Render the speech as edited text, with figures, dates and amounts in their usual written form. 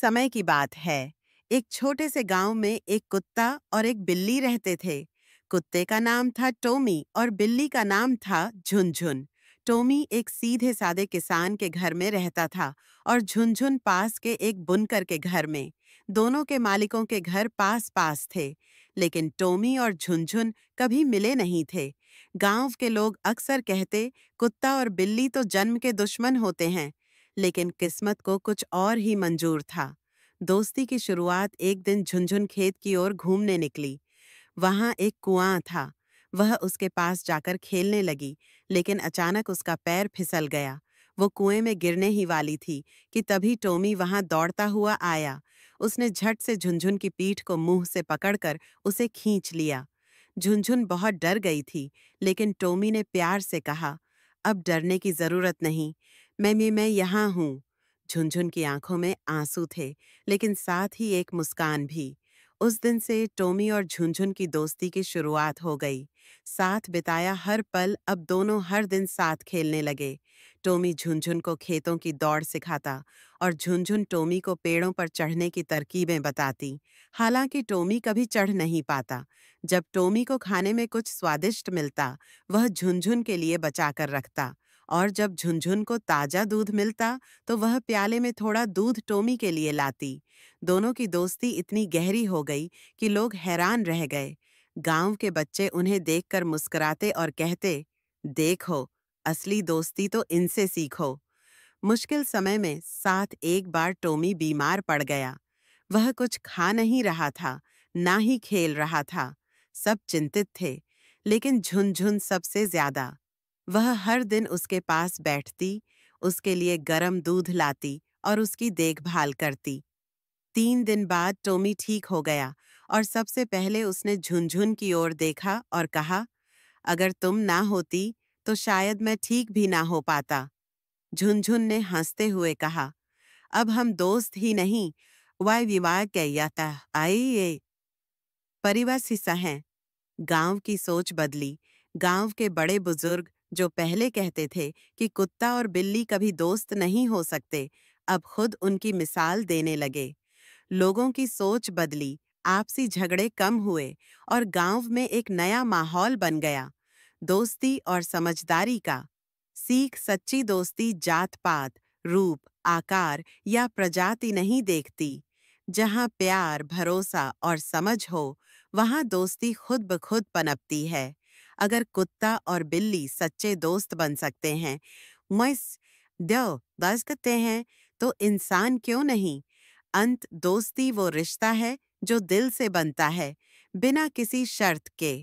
समय की बात है। एक छोटे से गांव में एक कुत्ता और एक बिल्ली रहते थे। कुत्ते का नाम था टोमी और बिल्ली का नाम था झुनझुन। टोमी एक सीधे सादे किसान के घर में रहता था और झुनझुन पास के एक बुनकर के घर में। दोनों के मालिकों के घर पास पास थे, लेकिन टोमी और झुनझुन कभी मिले नहीं थे। गांव के लोग अक्सर कहते, कुत्ता और बिल्ली तो जन्म के दुश्मन होते हैं, लेकिन किस्मत को कुछ और ही मंजूर था। दोस्ती की शुरुआत एक दिन झुनझुन खेत की ओर घूमने निकली। वहां एक कुआं था। वह उसके पास जाकर खेलने लगी, लेकिन अचानक उसका पैर फिसल गया। वो कुएं में गिरने ही वाली थी कि तभी टोमी वहां दौड़ता हुआ आया। उसने झट से झुनझुन की पीठ को मुंह से पकड़कर उसे खींच लिया। झुनझुन बहुत डर गई थी, लेकिन टोमी ने प्यार से कहा, अब डरने की जरूरत नहीं, मैं यहाँ हूँ। झुनझुन की आंखों में आंसू थे, लेकिन साथ ही एक मुस्कान भी। उस दिन से टोमी और झुनझुन की दोस्ती की शुरुआत हो गई। साथ बिताया हर पल अब दोनों हर दिन साथ खेलने लगे। टोमी झुनझुन को खेतों की दौड़ सिखाता और झुनझुन टोमी को पेड़ों पर चढ़ने की तरकीबें बताती। हालांकि टोमी कभी चढ़ नहीं पाता। जब टोमी को खाने में कुछ स्वादिष्ट मिलता, वह झुनझुन के लिए बचा कर रखता, और जब झुनझुन को ताजा दूध मिलता तो वह प्याले में थोड़ा दूध टोमी के लिए लाती। दोनों की दोस्ती इतनी गहरी हो गई कि लोग हैरान रह गए। गांव के बच्चे उन्हें देखकर मुस्कुराते और कहते, देखो, असली दोस्ती तो इनसे सीखो। मुश्किल समय में साथ एक बार टोमी बीमार पड़ गया। वह कुछ खा नहीं रहा था, ना ही खेल रहा था। सब चिंतित थे, लेकिन झुनझुन सबसे ज्यादा। वह हर दिन उसके पास बैठती, उसके लिए गरम दूध लाती और उसकी देखभाल करती। 3 दिन बाद टोमी ठीक हो गया और सबसे पहले उसने झुनझुन की ओर देखा और कहा, अगर तुम ना होती तो शायद मैं ठीक भी ना हो पाता। झुनझुन ने हंसते हुए कहा, अब हम दोस्त ही नहीं, वाय विवाह कहता आइए परिवार हिस्सा हैं। गांव की सोच बदली। गांव के बड़े बुजुर्ग जो पहले कहते थे कि कुत्ता और बिल्ली कभी दोस्त नहीं हो सकते, अब खुद उनकी मिसाल देने लगे। लोगों की सोच बदली, आपसी झगड़े कम हुए और गांव में एक नया माहौल बन गया, दोस्ती और समझदारी का। सीख सच्ची दोस्ती जात-पात, रूप, आकार या प्रजाति नहीं देखती। जहां प्यार, भरोसा और समझ हो, वहां दोस्ती खुद ब खुद पनपती है। अगर कुत्ता और बिल्ली सच्चे दोस्त बन सकते हैं, मस दो बस करते हैं, तो इंसान क्यों नहीं। अंत दोस्ती वो रिश्ता है जो दिल से बनता है, बिना किसी शर्त के।